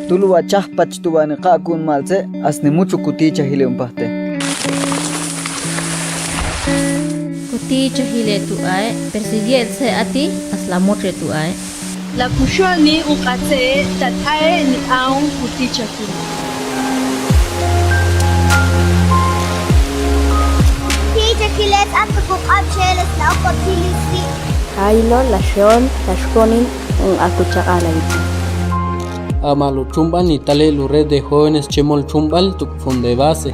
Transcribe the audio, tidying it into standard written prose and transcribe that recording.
Tuluwa chahpach tubani qakun malse asne mucho kuticha hile umpahte. Kuticha hile tu ay, persiguielse ati asla motre tu ay. La kushoni ukate tatae ni aun kuticha hile. Kuticha hile atukuk absheles la ukotilisi. Kailo lasyon lashkonin un akuchakalanti. Amalu chumban y tale lu red de jóvenes chemol chumbal tuk funde base.